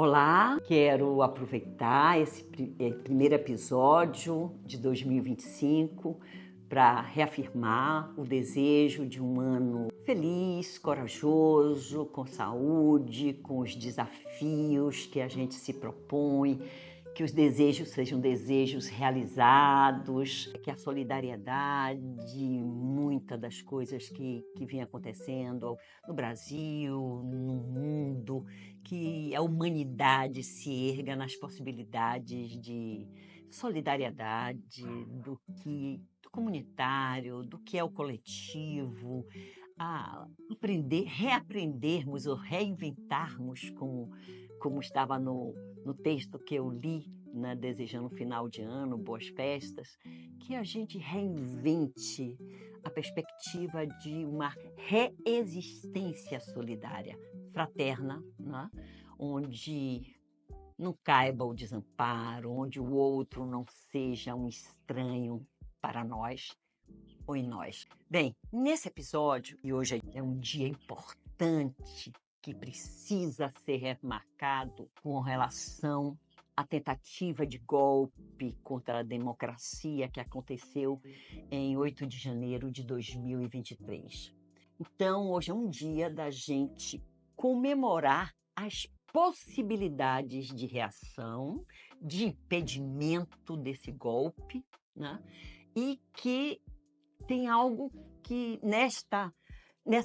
Olá, quero aproveitar esse primeiro episódio de 2025 para reafirmar o desejo de um ano feliz, corajoso, com saúde, com os desafios que a gente se propõe, que os desejos sejam desejos realizados, que a solidariedade, muitas das coisas que vem acontecendo no Brasil, no mundo, que a humanidade se erga nas possibilidades de solidariedade, do comunitário, do que é o coletivo, a reaprendermos ou reinventarmos, como estava no texto que eu li, né, desejando um final de ano, boas festas, que a gente reinvente a perspectiva de uma reexistência solidária, fraterna, né, onde não caiba o desamparo, onde o outro não seja um estranho para nós ou em nós. Bem, nesse episódio, e hoje é um dia importante que precisa ser remarcado com relação à tentativa de golpe contra a democracia que aconteceu em 8 de janeiro de 2023. Então, hoje é um dia da gente comemorar as possibilidades de reação, de impedimento desse golpe, né? E que tem algo que nessa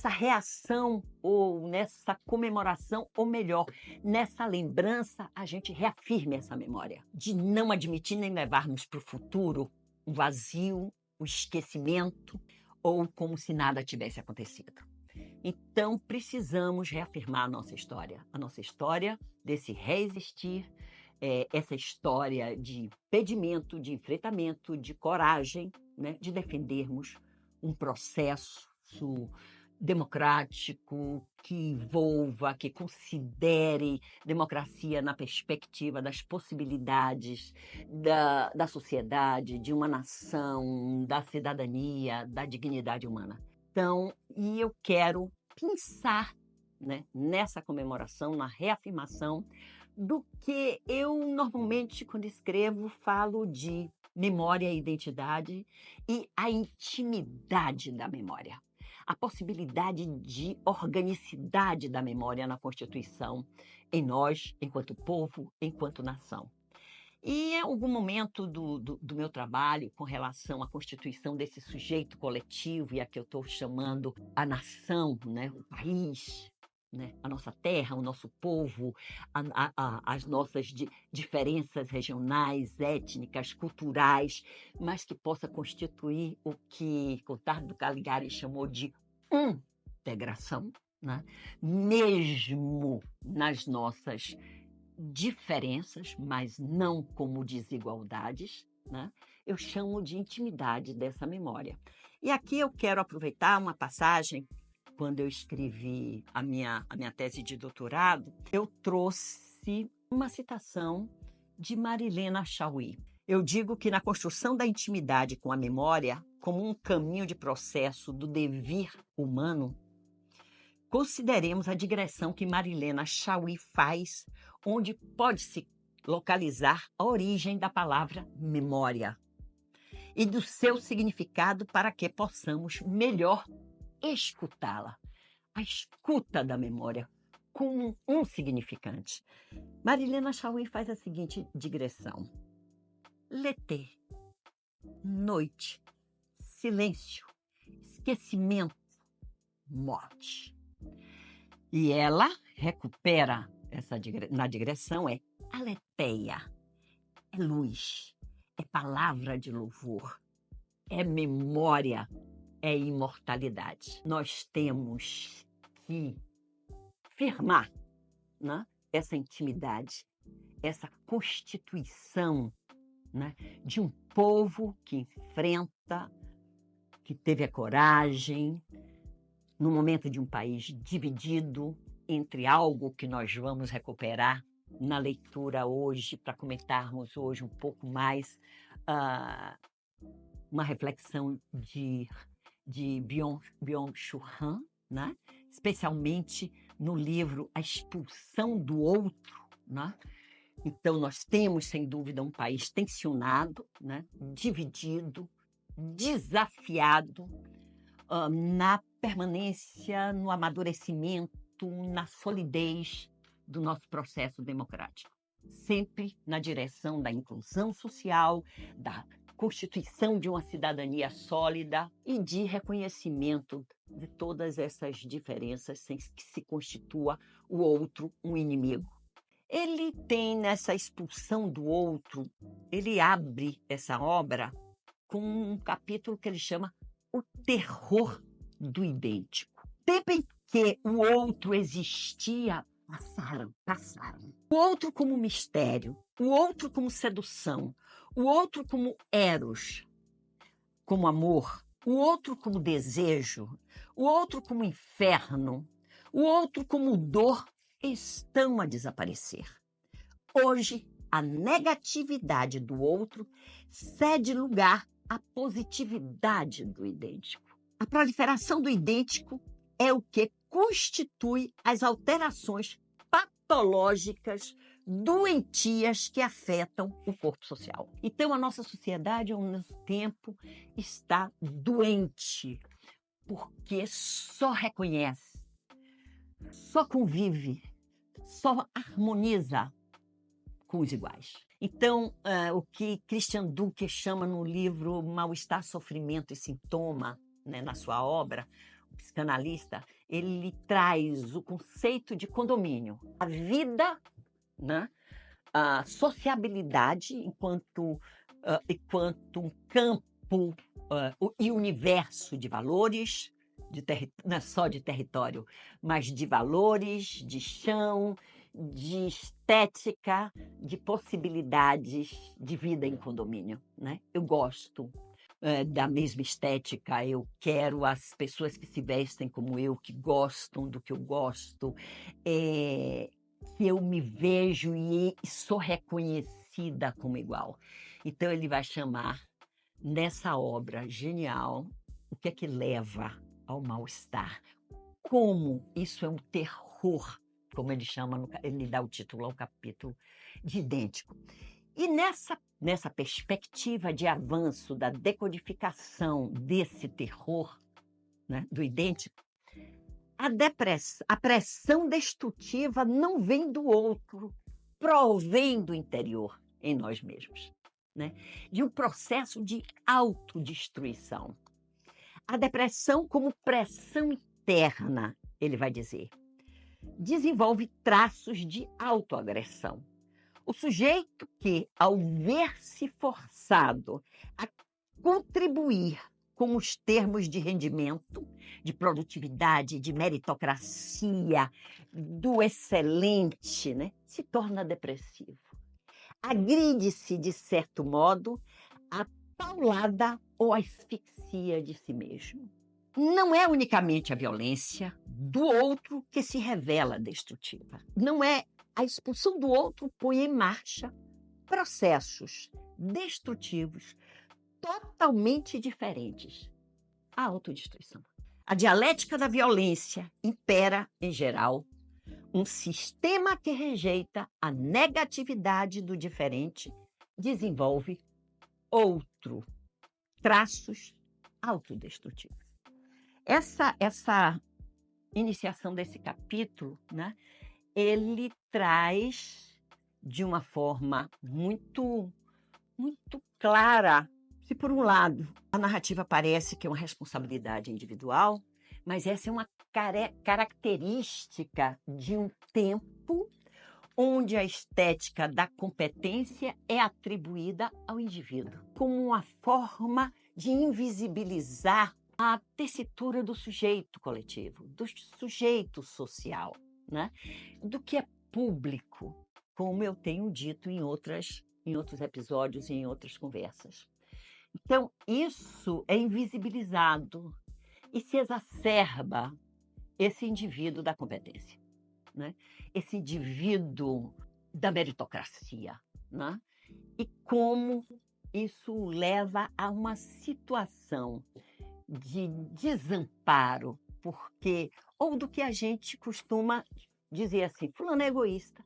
reação ou nessa comemoração, ou melhor, nessa lembrança, a gente reafirme essa memória de não admitir nem levarmos para o futuro o vazio, o esquecimento ou como se nada tivesse acontecido. Então, precisamos reafirmar a nossa história desse reexistir, essa história de impedimento, de enfrentamento, de coragem, né, de defendermos um processo democrático que envolva, que considere democracia na perspectiva das possibilidades da sociedade, de uma nação, da cidadania, da dignidade humana. Então, e eu quero pensar, né, nessa comemoração, na reafirmação do que eu normalmente, quando escrevo, falo de memória e identidade e a intimidade da memória. A possibilidade de organicidade da memória na Constituição, em nós, enquanto povo, enquanto nação. E em algum momento do meu trabalho com relação à constituição desse sujeito coletivo, e a que eu estou chamando a nação, né, o país, né, a nossa terra, o nosso povo, as nossas diferenças regionais, étnicas, culturais, mas que possa constituir o que Contardo Caligari chamou de integração, né, mesmo nas nossas diferenças, mas não como desigualdades, né? Eu chamo de intimidade dessa memória. E aqui eu quero aproveitar uma passagem. Quando eu escrevi a minha tese de doutorado, eu trouxe uma citação de Marilena Chaui. Eu digo que na construção da intimidade com a memória, como um caminho de processo do devir humano, consideremos a digressão que Marilena Chaui faz, onde pode-se localizar a origem da palavra memória e do seu significado para que possamos melhor escutá-la. A escuta da memória com um significante. Marilena Chaui faz a seguinte digressão. L'été, noite, silêncio, esquecimento, morte. E ela recupera na digressão, é aletheia, é luz, é palavra de louvor, é memória, é imortalidade. Nós temos que firmar, né, essa intimidade, essa constituição, né, de um povo que enfrenta, que teve a coragem, no momento de um país dividido entre algo que nós vamos recuperar na leitura hoje, para comentarmos hoje um pouco mais, uma reflexão de Byung-Chul Han, né? Especialmente no livro A Expulsão do Outro, né? Então, nós temos, sem dúvida, um país tensionado, né? Dividido, desafiado, na permanência, no amadurecimento, na solidez do nosso processo democrático. Sempre na direção da inclusão social, da constituição de uma cidadania sólida e de reconhecimento de todas essas diferenças sem que se constitua o outro um inimigo. Ele tem, nessa expulsão do outro, ele abre essa obra com um capítulo que ele chama O Terror do Idêntico. O tempo em que o outro existia, passaram. O outro como mistério, o outro como sedução, o outro como eros, como amor, o outro como desejo, o outro como inferno, o outro como dor, estão a desaparecer. Hoje, a negatividade do outro cede lugar à positividade do idêntico. A proliferação do idêntico é o que constitui as alterações patológicas, doentias que afetam o corpo social. Então, a nossa sociedade, ao mesmo tempo, está doente, porque só reconhece, só convive, só harmoniza com os iguais. Então, o que Christian Dunker chama no livro Mal-Estar, Sofrimento e Sintoma, né, na sua obra, o psicanalista, ele traz o conceito de condomínio. A vida, né, a sociabilidade enquanto um campo e universo de valores, não é só de território, mas de valores, de chão, de estética, de possibilidades de vida em condomínio, né? Eu gosto da mesma estética, eu quero as pessoas que se vestem como eu, que gostam do que eu gosto, que eu me vejo e sou reconhecida como igual. Então ele vai chamar, nessa obra genial, o que é que leva ao mal-estar. Como isso é um terror, como ele chama, ele dá o título ao capítulo de Idêntico. E nessa perspectiva de avanço da decodificação desse terror, né, do idêntico, a pressão destrutiva não vem do outro, provém do interior em nós mesmos, né? De um processo de autodestruição. A depressão como pressão interna, ele vai dizer, desenvolve traços de autoagressão. O sujeito que, ao ver-se forçado a contribuir com os termos de rendimento, de produtividade, de meritocracia, do excelente, né, se torna depressivo. Agride-se, de certo modo, a paulada ou asfixia de si mesmo. Não é unicamente a violência do outro que se revela destrutiva. Não é a expulsão do outro põe em marcha processos destrutivos totalmente diferentes. A autodestruição. A dialética da violência impera, em geral, um sistema que rejeita a negatividade do diferente, desenvolve outro, traços autodestrutivos. Essa iniciação desse capítulo, né, ele traz de uma forma muito, muito clara. Se, por um lado, a narrativa parece que é uma responsabilidade individual, mas essa é uma característica de um tempo onde a estética da competência é atribuída ao indivíduo, como uma forma de invisibilizar a tessitura do sujeito coletivo, do sujeito social, né? Do que é público, como eu tenho dito em outros episódios e em outras conversas. Então, isso é invisibilizado e se exacerba esse indivíduo da competência, né? Esse indivíduo da meritocracia, né? E como isso leva a uma situação de desamparo, porque, ou do que a gente costuma dizer assim, fulano é egoísta,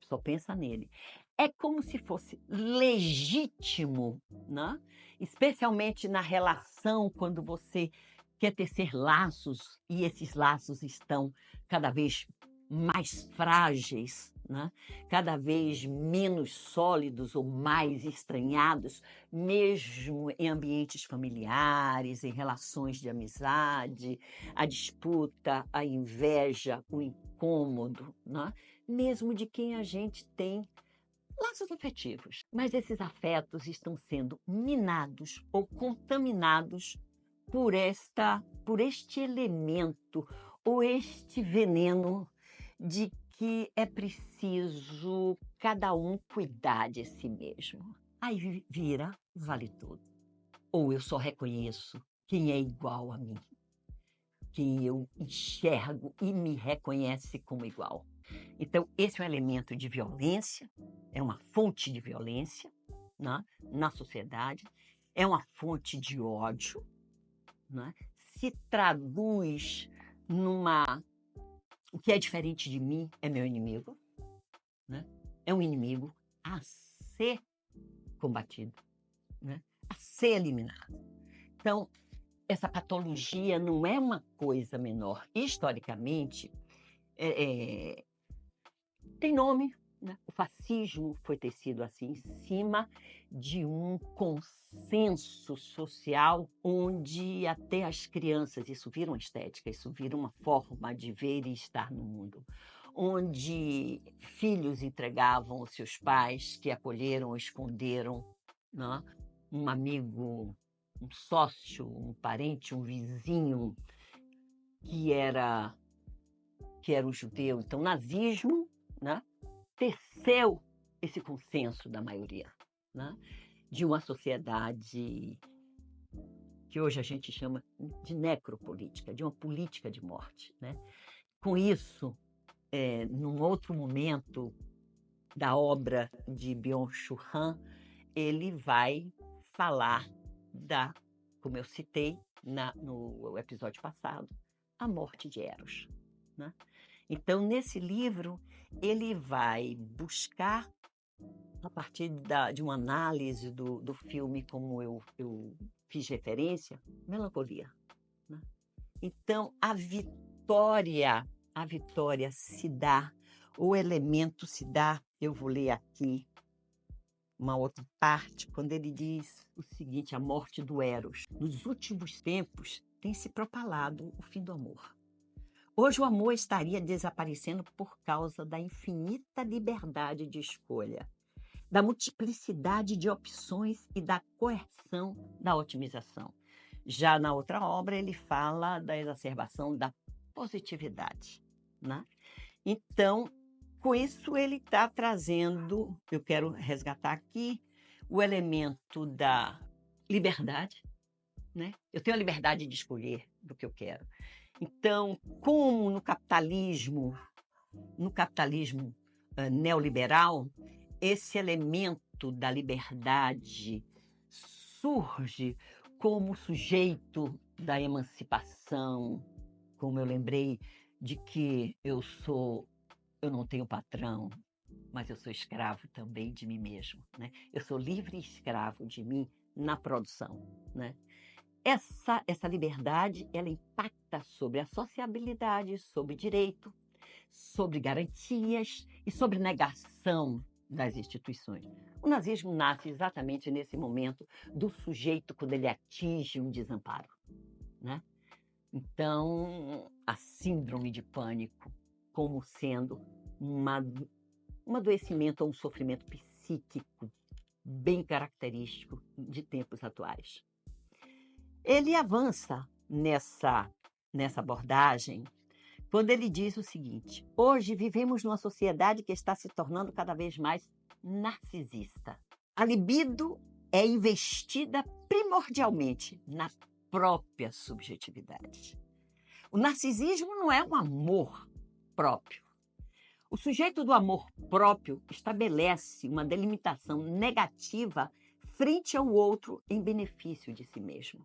só pensa nele. É como se fosse legítimo, né? Especialmente na relação, quando você quer tecer laços e esses laços estão cada vez mais frágeis, né? Cada vez menos sólidos ou mais estranhados, mesmo em ambientes familiares, em relações de amizade, a disputa, a inveja, o incômodo, né? Mesmo de quem a gente tem laços afetivos. Mas esses afetos estão sendo minados ou contaminados por este elemento ou este veneno de que é preciso cada um cuidar de si mesmo. Aí vira vale tudo. Ou eu só reconheço quem é igual a mim, quem eu enxergo e me reconhece como igual. Então, esse é um elemento de violência, é uma fonte de violência, né, na sociedade, é uma fonte de ódio, né, se traduz numa... O que é diferente de mim é meu inimigo, né, é um inimigo a ser combatido, né, a ser eliminado. Então, essa patologia não é uma coisa menor. Historicamente, tem nome, né? O fascismo foi tecido assim, em cima de um consenso social onde até as crianças, isso vira uma estética, isso vira uma forma de ver e estar no mundo, onde filhos entregavam os seus pais, que acolheram, esconderam, né? Um amigo, um sócio, um parente, um vizinho que era o judeu. Então, nazismo, né, teceu esse consenso da maioria, né, de uma sociedade que hoje a gente chama de necropolítica, de uma política de morte, né? Com isso, num outro momento da obra de Byung-Chul Han, ele vai falar como eu citei no episódio passado, a morte de Eros, né? Então, nesse livro, ele vai buscar, a partir de uma análise do filme, como eu fiz referência, melancolia, né? Então, a vitória se dá, o elemento se dá, eu vou ler aqui uma outra parte, quando ele diz o seguinte, a morte do Eros. Nos últimos tempos, tem se propalado o fim do amor. Hoje o amor estaria desaparecendo por causa da infinita liberdade de escolha, da multiplicidade de opções e da coerção da otimização. Já na outra obra, ele fala da exacerbação da positividade, né? Então, com isso, ele está trazendo, eu quero resgatar aqui, o elemento da liberdade, né? Eu tenho a liberdade de escolher do que eu quero. Então, como no capitalismo neoliberal, esse elemento da liberdade surge como sujeito da emancipação, como eu lembrei de que eu não tenho patrão, mas eu sou escravo também de mim mesmo, né? Eu sou livre e escravo de mim na produção, né? Essa liberdade, ela impacta sobre a sociabilidade, sobre direito, sobre garantias e sobre negação das instituições. O nazismo nasce exatamente nesse momento do sujeito quando ele atinge um desamparo, né? Então, a síndrome de pânico como sendo um adoecimento ou um sofrimento psíquico bem característico de tempos atuais. Ele avança nessa abordagem quando ele diz o seguinte: hoje vivemos numa sociedade que está se tornando cada vez mais narcisista. A libido é investida primordialmente na própria subjetividade. O narcisismo não é um amor próprio. O sujeito do amor próprio estabelece uma delimitação negativa frente ao outro em benefício de si mesmo.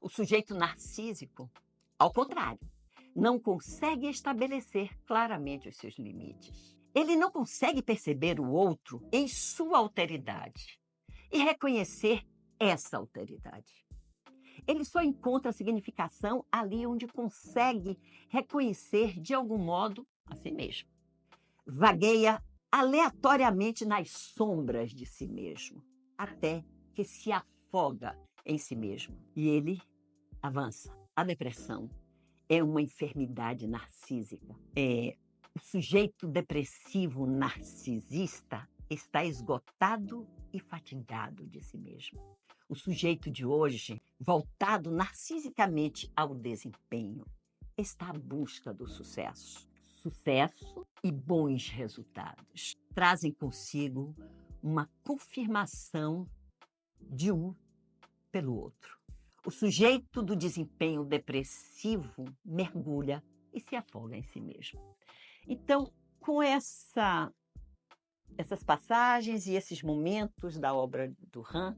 O sujeito narcísico, ao contrário, não consegue estabelecer claramente os seus limites. Ele não consegue perceber o outro em sua alteridade e reconhecer essa alteridade. Ele só encontra significação ali onde consegue reconhecer de algum modo a si mesmo. Vagueia aleatoriamente nas sombras de si mesmo, até que se afoga em si mesmo. E ele avança. A depressão é uma enfermidade narcísica. O sujeito depressivo narcisista está esgotado e fatigado de si mesmo. O sujeito de hoje, voltado narcisicamente ao desempenho, está à busca do sucesso. Sucesso e bons resultados trazem consigo uma confirmação de um pelo outro. O sujeito do desempenho depressivo mergulha e se afoga em si mesmo. Então, com essas passagens e esses momentos da obra do Han,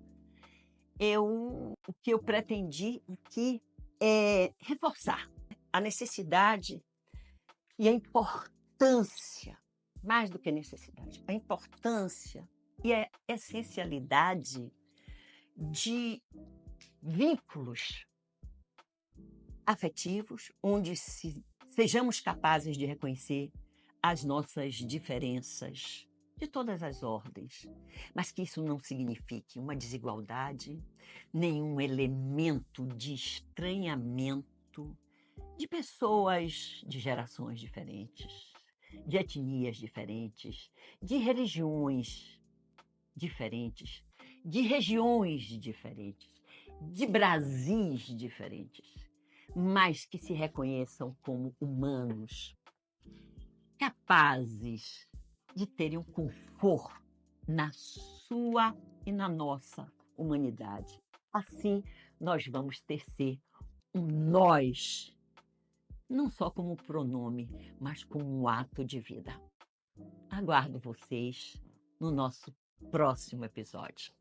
o que eu pretendi aqui é reforçar a necessidade e a importância, mais do que necessidade, a importância e a essencialidade de vínculos afetivos onde sejamos capazes de reconhecer as nossas diferenças de todas as ordens, mas que isso não signifique uma desigualdade, nenhum elemento de estranhamento de pessoas de gerações diferentes, de etnias diferentes, de religiões diferentes, de regiões diferentes, de Brasis diferentes, mas que se reconheçam como humanos, capazes de terem um conforto na sua e na nossa humanidade. Assim, nós vamos tecer um nós, não só como pronome, mas como um ato de vida. Aguardo vocês no nosso próximo episódio.